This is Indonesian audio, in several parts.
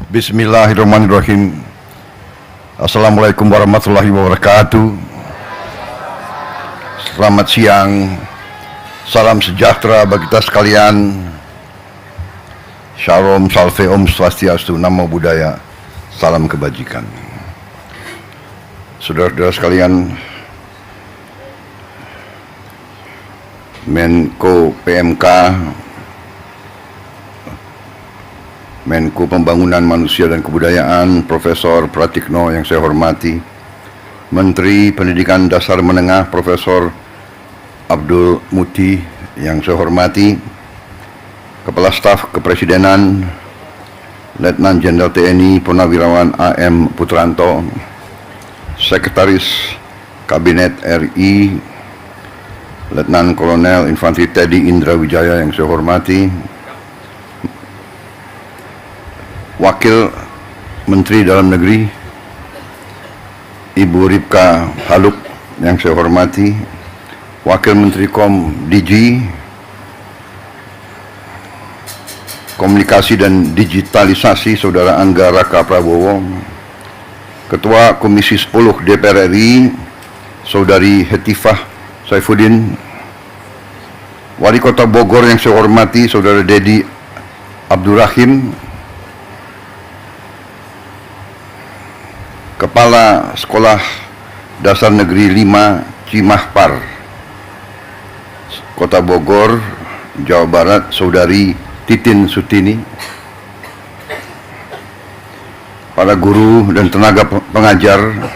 Bismillahirrahmanirrahim. Assalamualaikum warahmatullahi wabarakatuh. Selamat siang. Salam sejahtera bagi kita sekalian. Shalom, salve, om swastiastu, namo buddhaya, salam kebajikan. Saudara-saudara sekalian, Menko PMK, Menko Pembangunan Manusia dan Kebudayaan, Profesor Pratikno yang saya hormati, Menteri Pendidikan Dasar Menengah, Profesor Abdul Muti yang saya hormati, Kepala Staf Kepresidenan, Letnan Jenderal TNI Purnawirawan AM Putranto, Sekretaris Kabinet RI, Letnan Kolonel Infantri Teddy Indra Wijaya yang saya hormati, Wakil Menteri Dalam Negeri Ibu Ripka Haluk yang saya hormati, Wakil Menteri DG Komunikasi dan Digitalisasi Saudara Angga Raka Prabowo, Ketua Komisi 10 DPR RI Saudari Hetifah Saifuddin, Wali Kota Bogor yang saya hormati Saudara Dedi Abdurrahim, Kepala Sekolah Dasar Negeri 5 Cimahpar, Kota Bogor, Jawa Barat, Saudari Titin Sutini, para guru dan tenaga pengajar,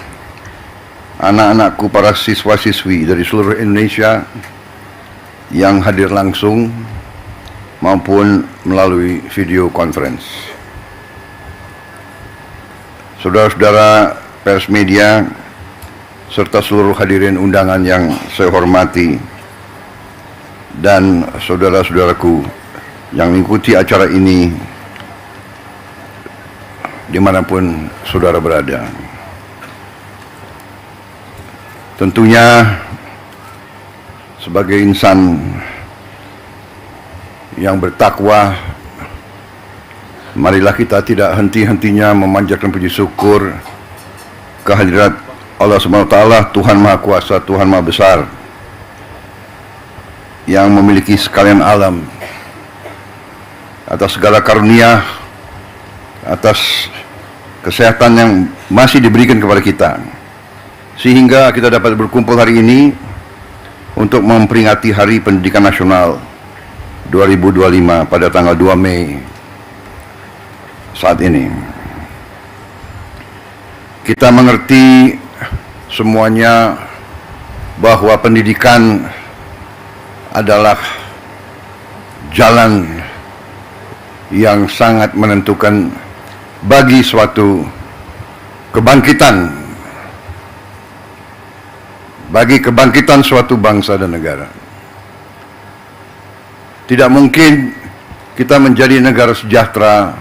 anak-anakku, para siswa-siswi dari seluruh Indonesia yang hadir langsung maupun melalui video conference. Saudara-saudara pers media, serta seluruh hadirin undangan yang saya hormati, dan saudara-saudaraku yang mengikuti acara ini dimanapun saudara berada. Tentunya sebagai insan yang bertakwa, marilah kita tidak henti-hentinya memanjatkan puji syukur kehadirat Allah SWT, Tuhan Maha Kuasa, Tuhan Maha Besar, yang memiliki sekalian alam, atas segala karunia, atas kesehatan yang masih diberikan kepada kita, sehingga kita dapat berkumpul hari ini untuk memperingati Hari Pendidikan Nasional 2025 pada tanggal 2 Mei saat ini. Kita mengerti semuanya bahwa pendidikan adalah jalan yang sangat menentukan bagi suatu kebangkitan, bagi kebangkitan suatu bangsa dan negara. Tidak mungkin kita menjadi negara sejahtera,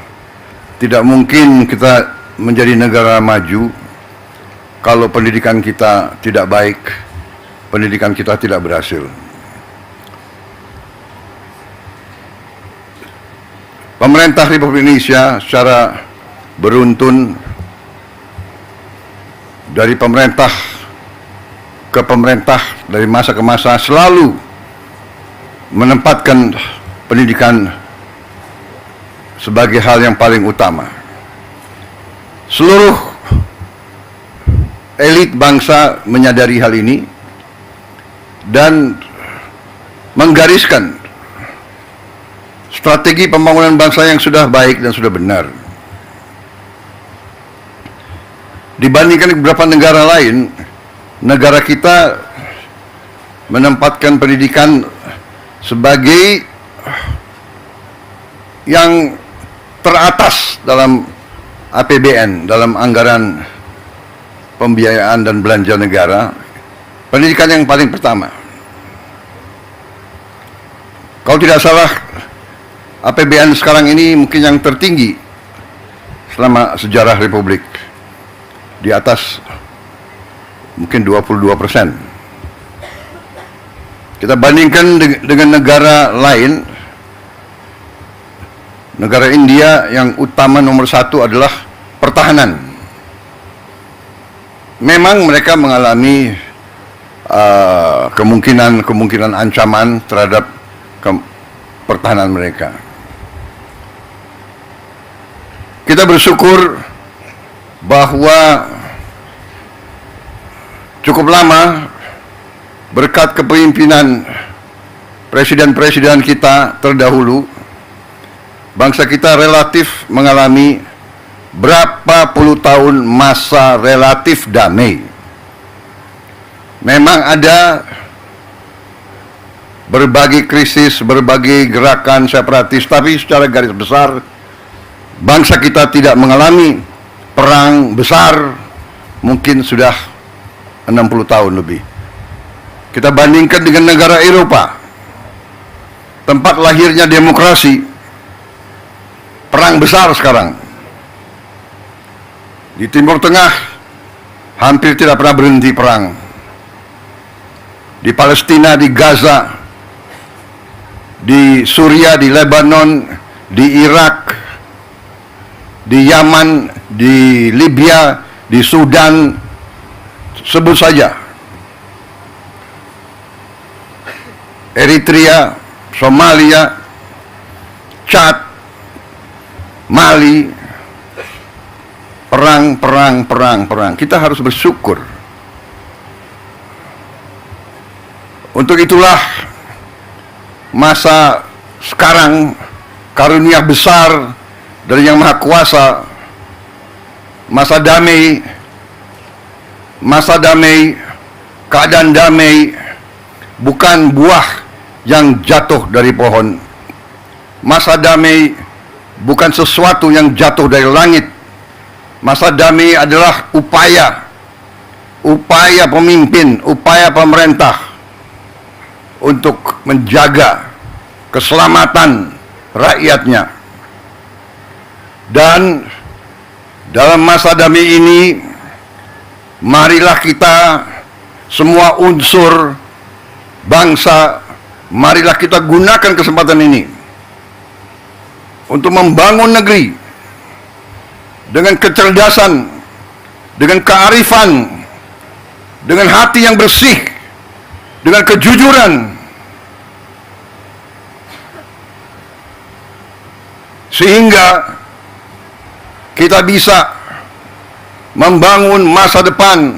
tidak mungkin kita menjadi negara maju kalau pendidikan kita tidak baik, pendidikan kita tidak berhasil. Pemerintah Republik Indonesia secara beruntun dari pemerintah ke pemerintah, dari masa ke masa, selalu menempatkan pendidikan sebagai hal yang paling utama. Seluruh elit bangsa menyadari hal ini dan menggariskan strategi pembangunan bangsa yang sudah baik dan sudah benar. Dibandingkan beberapa negara lain, negara kita menempatkan pendidikan sebagai yang teratas dalam APBN, dalam anggaran pembiayaan dan belanja negara. Pendidikan yang paling pertama. Kalau tidak salah, APBN sekarang ini mungkin yang tertinggi selama sejarah Republik, di atas mungkin 22%. Kita bandingkan dengan negara lain, negara India yang utama nomor satu adalah pertahanan. Memang mereka mengalami kemungkinan ancaman terhadap pertahanan mereka. Kita bersyukur bahwa cukup lama berkat kepemimpinan presiden-presiden kita terdahulu, bangsa kita relatif mengalami berapa puluh tahun masa relatif damai. Memang ada berbagai krisis, berbagai gerakan separatis, tapi secara garis besar bangsa kita tidak mengalami perang besar mungkin sudah 60 tahun lebih. Kita bandingkan dengan negara Eropa, tempat lahirnya demokrasi, perang besar sekarang. Di Timur Tengah hampir tidak pernah berhenti perang. Di Palestina, di Gaza, di Suria, di Lebanon, di Irak, di Yaman, di Libya, di Sudan, sebut saja. Eritrea, Somalia, Chad, Mali, perang. Kita harus bersyukur. Untuk itulah masa sekarang karunia besar dari Yang Maha Kuasa, masa damai, keadaan damai, bukan buah yang jatuh dari pohon. Masa damai bukan sesuatu yang jatuh dari langit. Masa damai adalah upaya pemimpin, upaya pemerintah untuk menjaga keselamatan rakyatnya. Dan dalam masa damai ini, marilah kita semua unsur bangsa, marilah kita gunakan kesempatan ini untuk membangun negeri dengan kecerdasan, dengan kearifan, dengan hati yang bersih, dengan kejujuran, sehingga kita bisa membangun masa depan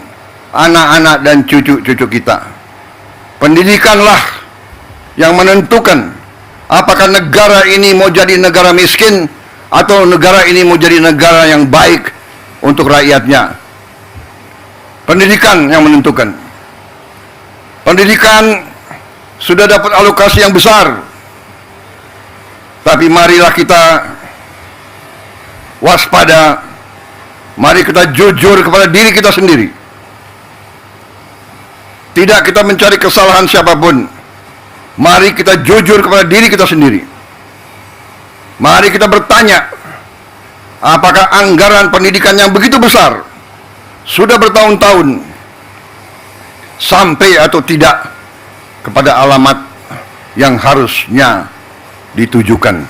anak-anak dan cucu-cucu kita. Pendidikanlah yang menentukan apakah negara ini mau jadi negara miskin atau negara ini mau jadi negara yang baik untuk rakyatnya. Pendidikan yang menentukan. Pendidikan sudah dapat alokasi yang besar, tapi marilah kita waspada, mari kita jujur kepada diri kita sendiri. Tidak kita mencari kesalahan siapapun. Mari kita jujur kepada diri kita sendiri. Mari kita bertanya, apakah anggaran pendidikan yang begitu besar sudah bertahun-tahun sampai atau tidak kepada alamat yang harusnya ditujukan.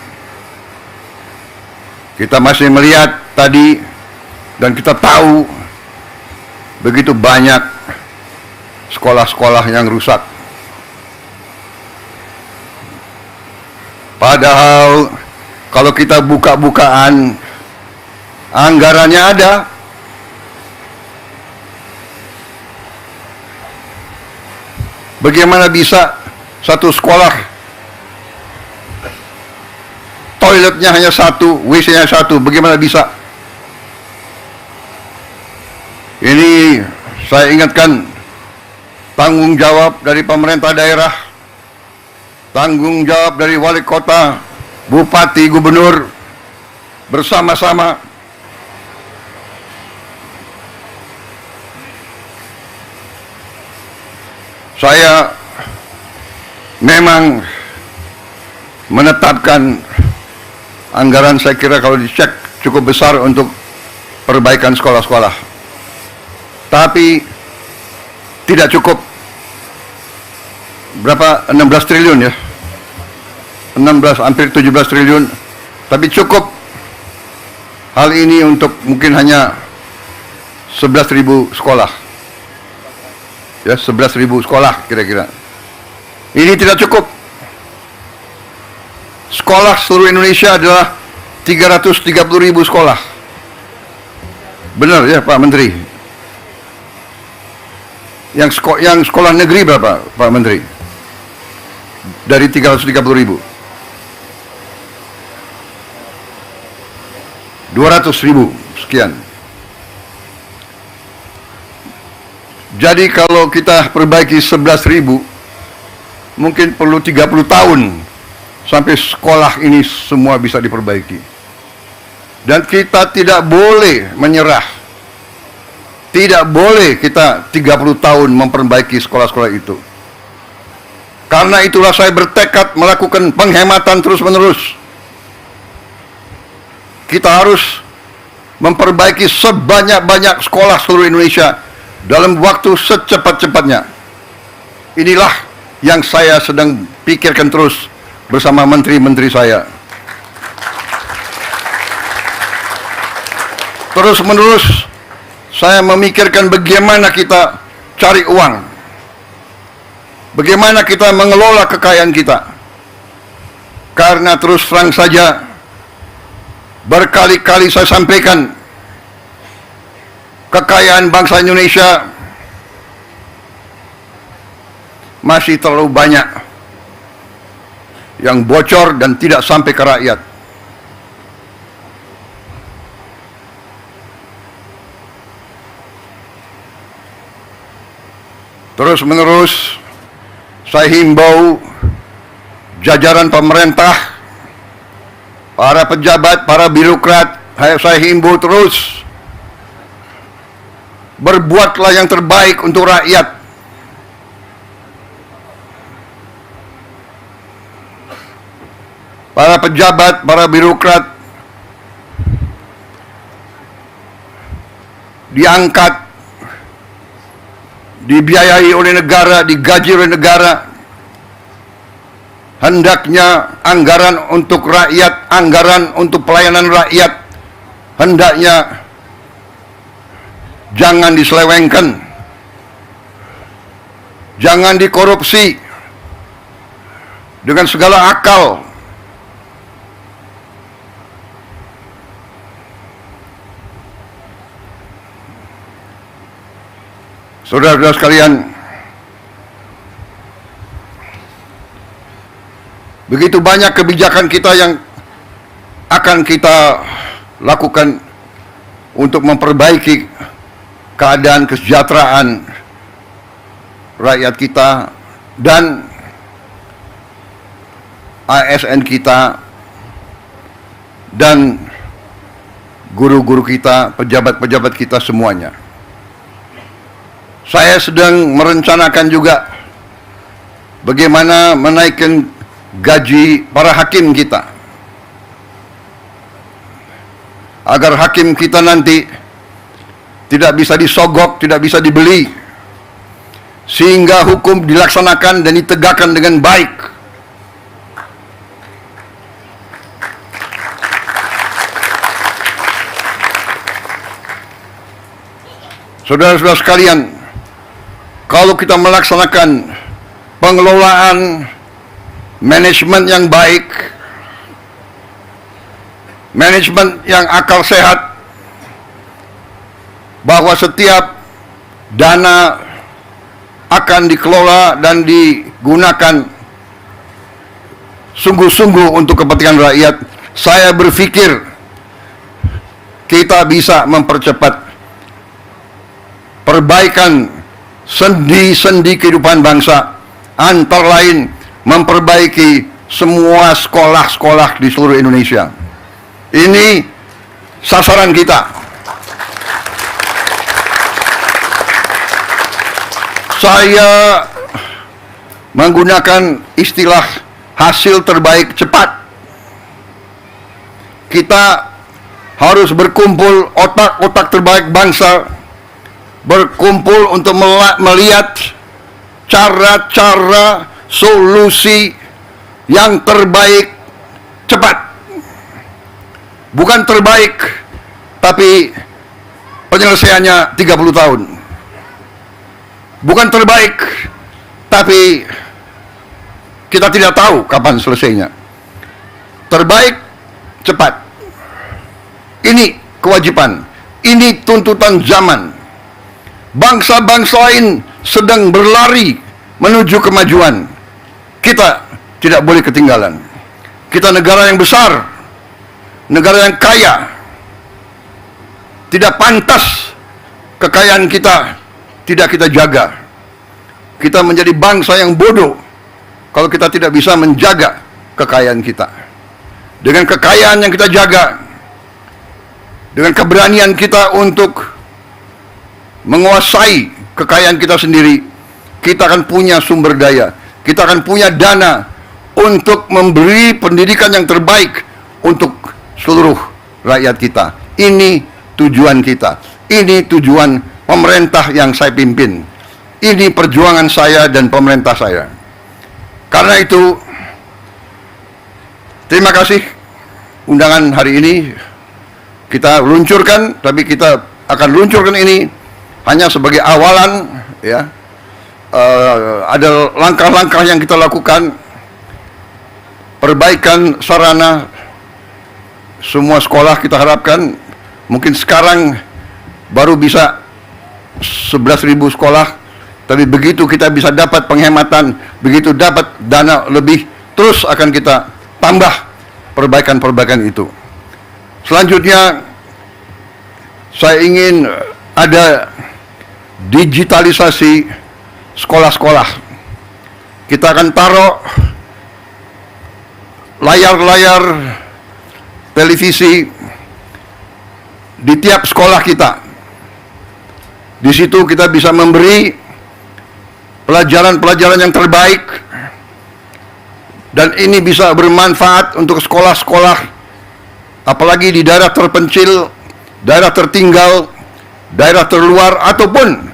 Kita masih melihat tadi dan kita tahu begitu banyak sekolah-sekolah yang rusak. Padahal kalau kita buka-bukaan, anggarannya ada. Bagaimana bisa satu sekolah toiletnya hanya satu, WC-nya satu? Bagaimana bisa? Ini saya ingatkan, tanggung jawab dari pemerintah daerah, tanggung jawab dari wali kota, bupati, gubernur, bersama-sama saya memang menetapkan anggaran, saya kira kalau dicek cukup besar untuk perbaikan sekolah-sekolah. Tapi tidak cukup. Berapa? 16 triliun ya. 16, hampir 17 triliun. Tapi cukup hal ini untuk mungkin hanya 11.000 sekolah. Ya, 11.000 sekolah kira-kira. Ini tidak cukup. Sekolah seluruh Indonesia adalah 330.000 sekolah. Benar ya Pak Menteri? Yang sekolah negeri berapa Pak Menteri? Dari 330.000. 200.000 sekian. Jadi kalau kita perbaiki 11.000, mungkin perlu 30 tahun sampai sekolah ini semua bisa diperbaiki. Dan kita tidak boleh menyerah. Tidak boleh kita 30 tahun memperbaiki sekolah-sekolah itu. Karena itulah saya bertekad melakukan penghematan terus-menerus. Kita harus memperbaiki sebanyak-banyak sekolah seluruh Indonesia dalam waktu secepat-cepatnya. Inilah yang saya sedang pikirkan terus bersama menteri-menteri saya. Terus-menerus saya memikirkan bagaimana kita cari uang, bagaimana kita mengelola kekayaan kita. Karena terus terang saja, berkali-kali saya sampaikan, kekayaan bangsa Indonesia masih terlalu banyak yang bocor dan tidak sampai ke rakyat. Terus menerus saya himbau jajaran pemerintah, para pejabat, para birokrat, saya himbau terus, berbuatlah yang terbaik untuk rakyat. Para pejabat, para birokrat diangkat, dibiayai oleh negara, digaji oleh negara. Hendaknya anggaran untuk rakyat, anggaran untuk pelayanan rakyat, hendaknya jangan diselewengkan, jangan dikorupsi dengan segala akal. Saudara-saudara sekalian, begitu banyak kebijakan kita yang akan kita lakukan untuk memperbaiki keadaan kesejahteraan rakyat kita dan ASN kita dan guru-guru kita, pejabat-pejabat kita semuanya. Saya sedang merencanakan juga bagaimana menaikkan gaji para hakim kita, agar hakim kita nanti tidak bisa disogok, tidak bisa dibeli, sehingga hukum dilaksanakan dan ditegakkan dengan baik. Saudara-saudara sekalian, kalau kita melaksanakan pengelolaan manajemen yang baik, manajemen yang akal sehat, bahwa setiap dana akan dikelola dan digunakan sungguh-sungguh untuk kepentingan rakyat, saya berpikir kita bisa mempercepat perbaikan sendi-sendi kehidupan bangsa, antara lain memperbaiki semua sekolah-sekolah di seluruh Indonesia. Ini sasaran kita. Saya menggunakan istilah hasil terbaik cepat. Kita harus berkumpul, otak-otak terbaik bangsa berkumpul untuk melihat cara-cara solusi yang terbaik cepat. Bukan terbaik, tapi penyelesaiannya 30 tahun. Bukan terbaik, tapi kita tidak tahu kapan selesainya. Terbaik, cepat. Ini kewajiban, ini tuntutan zaman. Bangsa-bangsa lain sedang berlari menuju kemajuan. Kita tidak boleh ketinggalan. Kita negara yang besar, negara yang kaya. Tidak pantas kekayaan kita tidak kita jaga. Kita menjadi bangsa yang bodoh kalau kita tidak bisa menjaga kekayaan kita. Dengan kekayaan yang kita jaga, dengan keberanian kita untuk menguasai kekayaan kita sendiri, kita akan punya sumber daya, kita akan punya dana untuk memberi pendidikan yang terbaik untuk seluruh rakyat kita. Ini tujuan kita, ini tujuan pemerintah yang saya pimpin, ini perjuangan saya dan pemerintah saya. Karena itu, terima kasih undangan hari ini kita luncurkan, tapi kita akan luncurkan ini hanya sebagai awalan, ya. Ada langkah-langkah yang kita lakukan, perbaikan sarana semua sekolah kita harapkan. Mungkin sekarang baru bisa 11.000 sekolah, tapi begitu kita bisa dapat penghematan, begitu dapat dana lebih, terus akan kita tambah perbaikan-perbaikan itu. Selanjutnya, saya ingin ada digitalisasi sekolah-sekolah. Kita akan taruh layar-layar televisi di tiap sekolah kita. Di situ kita bisa memberi pelajaran-pelajaran yang terbaik, dan ini bisa bermanfaat untuk sekolah-sekolah, apalagi di daerah terpencil, daerah tertinggal, daerah terluar, ataupun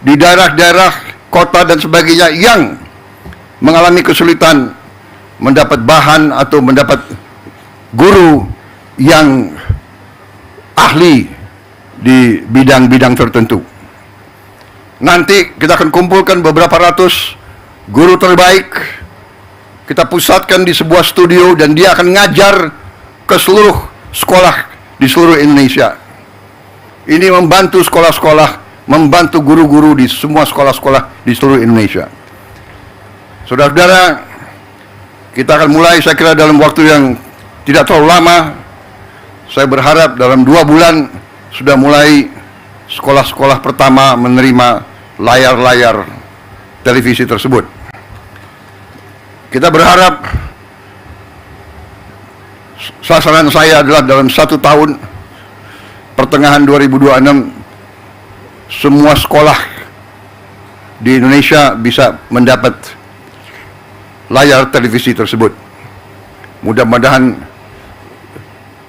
di daerah-daerah kota dan sebagainya yang mengalami kesulitan mendapat bahan atau mendapat guru yang ahli di bidang-bidang tertentu. Nanti kita akan kumpulkan beberapa ratus guru terbaik, kita pusatkan di sebuah studio, dan dia akan ngajar ke seluruh sekolah di seluruh Indonesia. Ini membantu sekolah-sekolah, membantu guru-guru di semua sekolah-sekolah di seluruh Indonesia. Saudara-saudara, kita akan mulai, saya kira dalam waktu yang tidak terlalu lama. Saya berharap dalam 2 bulan sudah mulai sekolah-sekolah pertama menerima layar-layar televisi tersebut. Kita berharap, sasaran saya adalah dalam 1 tahun, pertengahan 2026, semua sekolah di Indonesia bisa mendapat layar televisi tersebut. Mudah-mudahan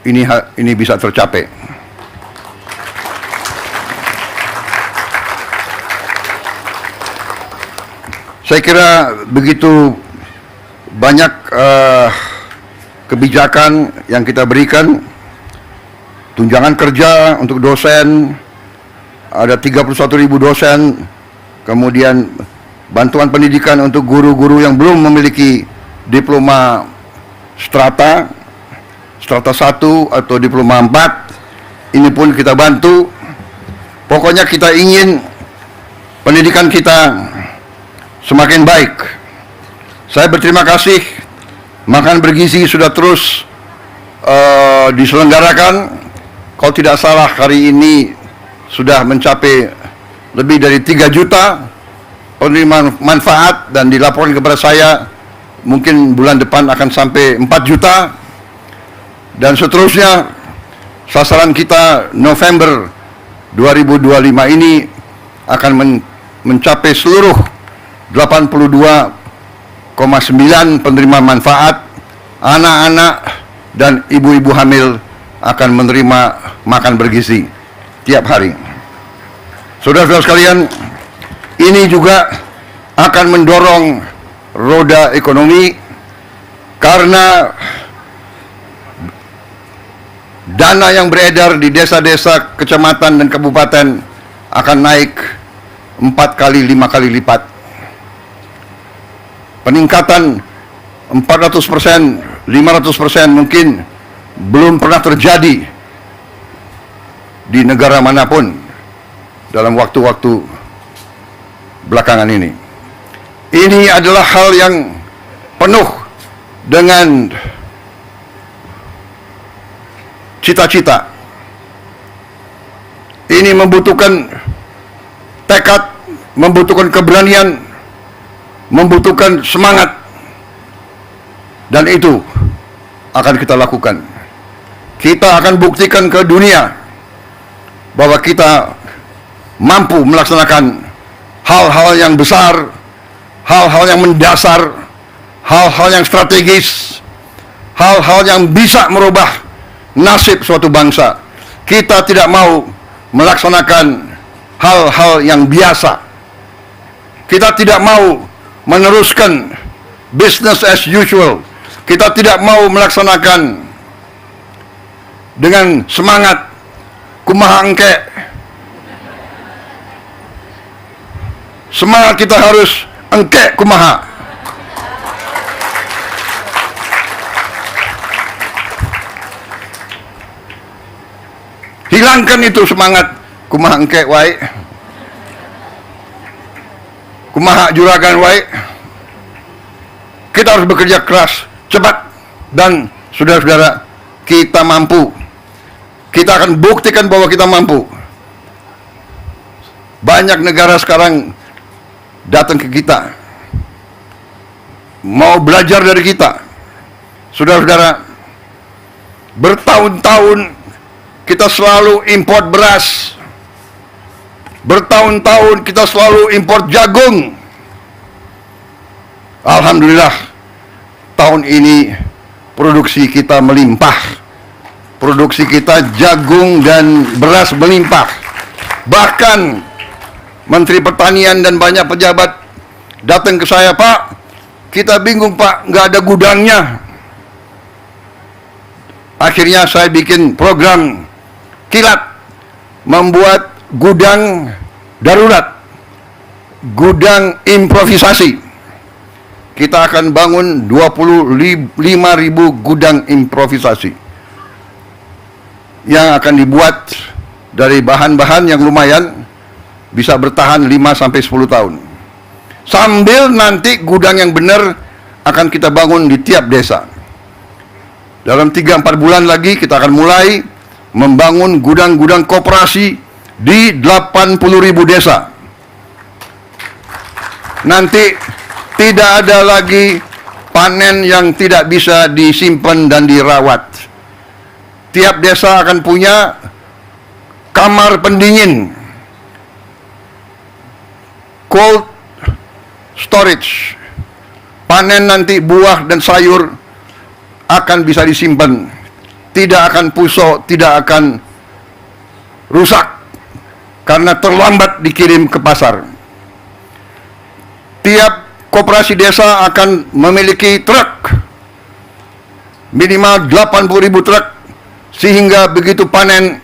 ini bisa tercapai. Saya kira begitu banyak kebijakan yang kita berikan. Tunjangan kerja untuk dosen, ada 31.000 dosen, kemudian bantuan pendidikan untuk guru-guru yang belum memiliki diploma strata 1 atau diploma 4, ini pun kita bantu. Pokoknya kita ingin pendidikan kita semakin baik. Saya berterima kasih, makan bergizi sudah terus diselenggarakan. Kalau tidak salah hari ini sudah mencapai lebih dari 3 juta penerima manfaat, dan dilaporkan kepada saya mungkin bulan depan akan sampai 4 juta, dan seterusnya. Sasaran kita November 2025 ini akan mencapai seluruh 82,9 penerima manfaat. Anak-anak dan ibu-ibu hamil akan menerima makan bergizi tiap hari. Saudara-saudara sekalian, ini juga akan mendorong roda ekonomi, karena dana yang beredar di desa-desa, kecamatan dan kabupaten akan naik 4 kali, 5 kali lipat. Peningkatan 400%, 500% mungkin belum pernah terjadi di negara manapun dalam waktu-waktu belakangan ini. Ini adalah hal yang penuh dengan cita-cita. Ini membutuhkan tekad, membutuhkan keberanian, membutuhkan semangat, dan itu akan kita lakukan. Kita akan buktikan ke dunia bahwa kita mampu melaksanakan hal-hal yang besar, hal-hal yang mendasar, hal-hal yang strategis, hal-hal yang bisa merubah nasib suatu bangsa. Kita tidak mau melaksanakan hal-hal yang biasa. Kita tidak mau meneruskan business as usual. Kita tidak mau melaksanakan dengan semangat kumaha engke. Semangat kita harus engke kumaha. Hilangkan itu semangat kumaha engke wae, kumaha juragan wae. Kita harus bekerja keras, cepat, dan saudara-saudara, kita mampu. Kita akan buktikan bahwa kita mampu. Banyak negara sekarang datang ke kita, mau belajar dari kita. Saudara-saudara, bertahun-tahun kita selalu import beras. Bertahun-tahun kita selalu import jagung. Alhamdulillah, tahun ini produksi kita melimpah. Produksi kita jagung dan beras melimpah. Bahkan Menteri Pertanian dan banyak pejabat datang ke saya, Pak, kita bingung Pak, nggak ada gudangnya. Akhirnya saya bikin program kilat, membuat gudang darurat, gudang improvisasi. Kita akan bangun 25.000 gudang improvisasi yang akan dibuat dari bahan-bahan yang lumayan, bisa bertahan 5-10 tahun. Sambil nanti gudang yang benar akan kita bangun di tiap desa. Dalam 3-4 bulan lagi kita akan mulai membangun gudang-gudang koperasi di 80.000 desa. Nanti tidak ada lagi panen yang tidak bisa disimpan dan dirawat. Tiap desa akan punya kamar pendingin, cold storage. Panen nanti buah dan sayur akan bisa disimpan, tidak akan busuk, tidak akan rusak karena terlambat dikirim ke pasar. Tiap koperasi desa akan memiliki truk, minimal 80.000 truk, sehingga begitu panen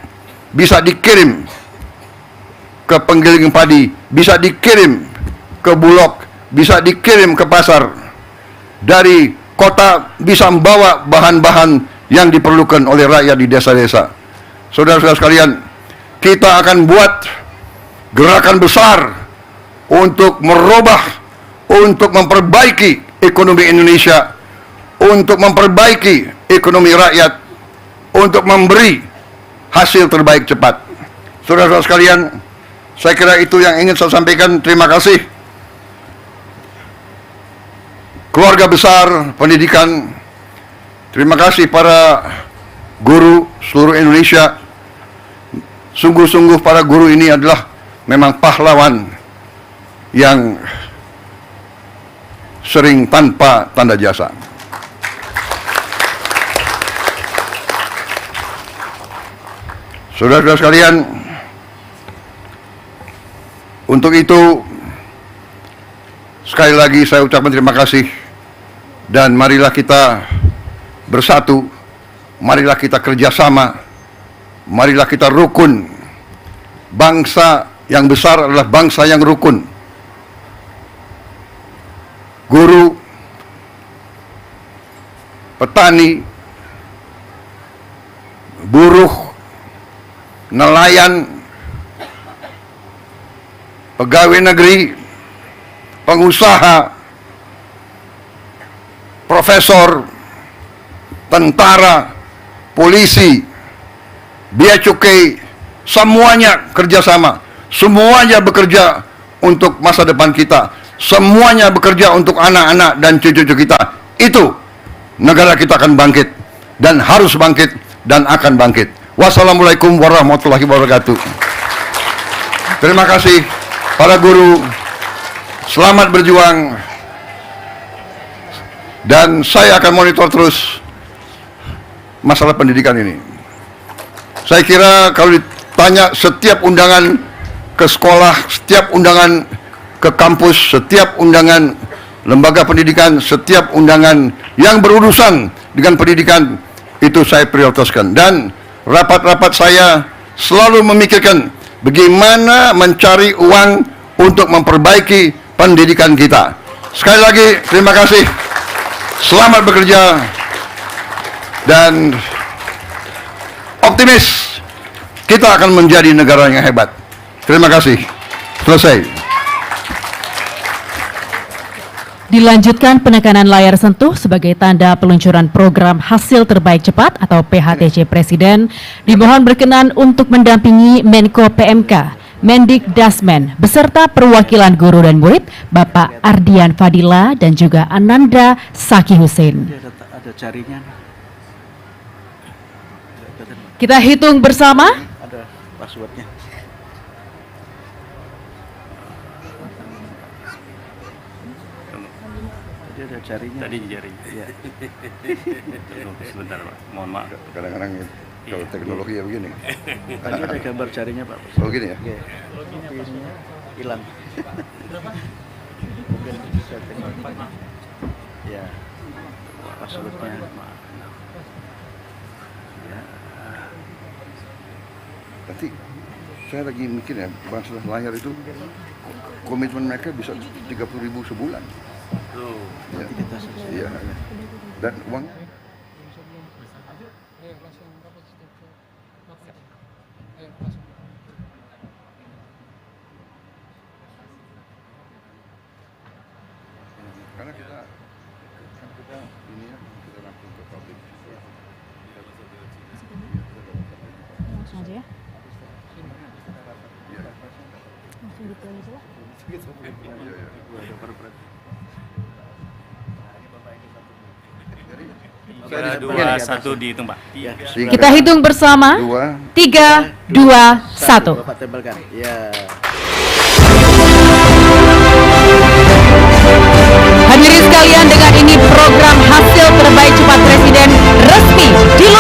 bisa dikirim ke penggiling padi, bisa dikirim ke Bulog, bisa dikirim ke pasar. Dari kota bisa membawa bahan-bahan yang diperlukan oleh rakyat di desa-desa. Saudara-saudara sekalian, kita akan buat gerakan besar untuk merubah, untuk memperbaiki ekonomi Indonesia, untuk memperbaiki ekonomi rakyat, untuk memberi hasil terbaik cepat. Saudara-saudara sekalian, saya kira itu yang ingin saya sampaikan. Terima kasih keluarga besar pendidikan. Terima kasih para guru seluruh Indonesia. Sungguh-sungguh para guru ini adalah memang pahlawan yang sering tanpa tanda jasa. Saudara-saudara sekalian, untuk itu sekali lagi saya ucapkan terima kasih, dan marilah kita bersatu, marilah kita kerjasama marilah kita rukun. Bangsa yang besar adalah bangsa yang rukun. Guru, petani, buruh, nelayan, pegawai negeri, pengusaha, profesor, tentara, polisi, bea cukai, semuanya kerjasama. Semuanya bekerja untuk masa depan kita. Semuanya bekerja untuk anak-anak dan cucu-cucu kita. Itu negara kita akan bangkit, dan harus bangkit, dan akan bangkit. Wassalamualaikum warahmatullahi wabarakatuh. Terima kasih para guru. Selamat berjuang. Dan saya akan monitor terus masalah pendidikan ini. Saya kira kalau ditanya setiap undangan ke sekolah, setiap undangan ke kampus, setiap undangan lembaga pendidikan, setiap undangan yang berurusan dengan pendidikan, itu saya prioritaskan. Dan rapat-rapat saya selalu memikirkan bagaimana mencari uang untuk memperbaiki pendidikan kita. Sekali lagi, terima kasih. Selamat bekerja. Dan optimis kita akan menjadi negara yang hebat. Terima kasih. Selesai. Dilanjutkan penekanan layar sentuh sebagai tanda peluncuran program hasil terbaik cepat atau PHTC Presiden. Dimohon berkenan untuk mendampingi Menko PMK, Mendikdasmen, beserta perwakilan guru dan murid, Bapak Ardian Fadila dan juga Ananda Saki Hussein. Ada jarinya. Kita hitung bersama. Ada passwordnya. Tadi ada jarinya. Tadi jarinya. Iya. Sebentar Pak, mohon maaf. Kadang-kadang kalau teknologi ya begini. Tadi ada gambar jarinya Pak. Oh gini ya? Iya. Tapi ininya hilang. Mungkin bisa teknologi. Ya. Passwordnya. Ya. Nanti saya lagi mikir ya, masalah layar itu komitmen mereka bisa 30.000 sebulan. Ya. Iya. Dan uangnya karena kita ini ya, kita langsung ke publik. Langsung aja ya. Iya. Langsung gitu aja lah. Iya, iya. Kira 2, 1 dihitung Pak. Iya. Kita hitung bersama. 3, 2, 1. Bapak tempelkan. Ya. Hadirin sekalian, dengan ini program hasil terbaik cepat Presiden resmi dilakukan.